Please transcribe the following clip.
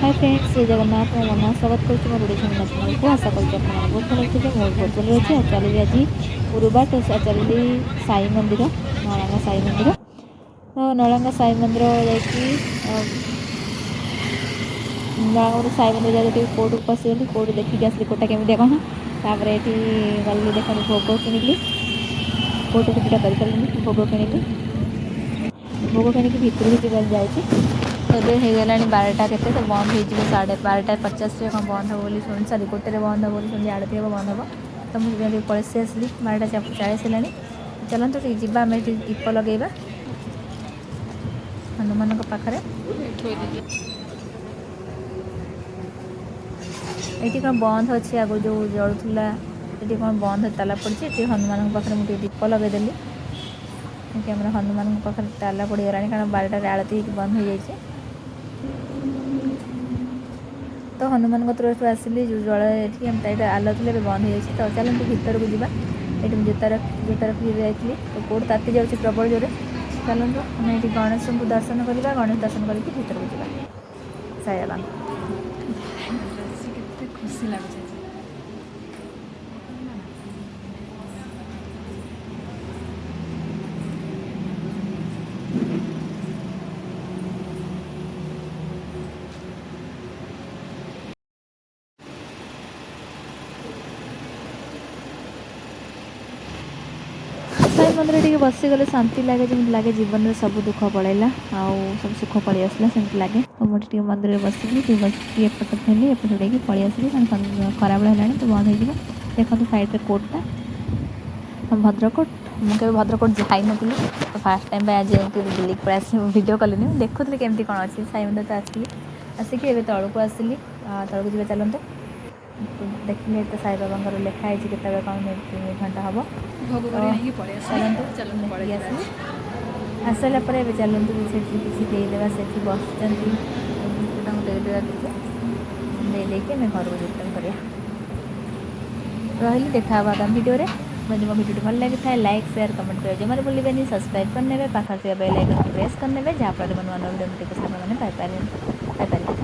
Hi friends जय जगन्नाथ मो मन स्वागत करुँच मोर ओडिशा मीना चैनल को आशा करुँच आप बहुत भल थे मोर बहुत भल अच्छी चली आज गुरुवार तो चली साई मंदिर नलांगा साई मंदिर तो नलांगा साई मंदिर नलांगा साई मंदिर जाके कोर्ट को पशिगली कोर्ट देखिक आसली कोर्टा केमी कौन तापर ये गली देखा भोग किणिली कोर्ट को पूजा कर भोग किणिली भोग किणिक भितर को जाऊँगी ଏବେ ହେଇଗଲାଣି 12ଟା କେତେ ତ ବନ୍ଦ ହେଇଯିବ 12:50 କ'ଣ ବନ୍ଦ ହେବ ବୋଲି ଶୁଣି ସରି 1ରେ ବନ୍ଦ ହେବ ବୋଲି ଶୁଣି ଆଳତି ହେବ ବନ୍ଦ ହେବ ତ ମୁଁ ସେଥିପାଇଁ ଟିକେ ପଳେଇ ଆସିଲି 12:40 ହେଲାଣି ଚାଲନ୍ତୁ ଟିକେ ଯିବା ଆମେ ଟିକେ ଦୀପ ଲଗାଇବା ହନୁମାନଙ୍କ ପାଖରେ ଏଠି କ'ଣ ବନ୍ଦ ଅଛି ଆଗରୁ ଯେଉଁ ଜଳୁଥିଲା ସେଠି କ'ଣ ବନ୍ଦ ତାଲା ପଡ଼ିଛି ଏଠି ହନୁମାନଙ୍କ ପାଖରେ ମୁଁ ଟିକେ ଦୀପ ଲଗାଇଦେଲି ଏଠି ଆମର ହନୁମାନଙ୍କ ପାଖରେ ତାଲା ପଡ଼ିଗଲାଣି କାରଣ 12ଟାରେ ଆଳତି ହେଇକି ବନ୍ଦ ହେଇଯାଇଛି तो हनुमान तरफ आसिली जो जल ये आलो थे बंद हो तो चलते भर को जावा ये जोता रखी जाइली तो कोर्ट ताती जाऊँगी प्रबल जोरे चलते आम ये गणेश को दर्शन करवा गणेश दर्शन करके भर को जावा साई बाबा खुशी लगे साई मंदिर टी बसीगले शांति लगे जमी लगे जीवन में सब दुख पड़ेगा आउ सब सुख पलि आसला सेमती लगे तो मुझे मंदिर बसिकी एपट थी एपट उड़े पलि आसली खरा बेला है तो बंद हो देखो साइड कोर्टा भद्रकोट मुझे भद्रकोट जाई नी तो फास्ट टाइम आज बुलिक पड़े आस भिड कली देखुली केमती कौन अच्छी साई मंदिर तो आसिली आसिक तौक को आसिली तौक जी चलते देखिए तो साई बाबा लिखाई के कौन 3 घंटा हम आसला चलते किसी देदेवा से बस देदेवा देदेक घर को रिटर्न कर रही देखा आगामी वीडियो मुझे मो वीडियो भल लगी था लाइक शेयर कमेंट कर जमार भूलें सब्सक्राइब करने पाखे बेल आइकन प्रेस करने जहाँफल नुआ नुआ वीडियो नोटिफिकेशन मैंने पाइपर।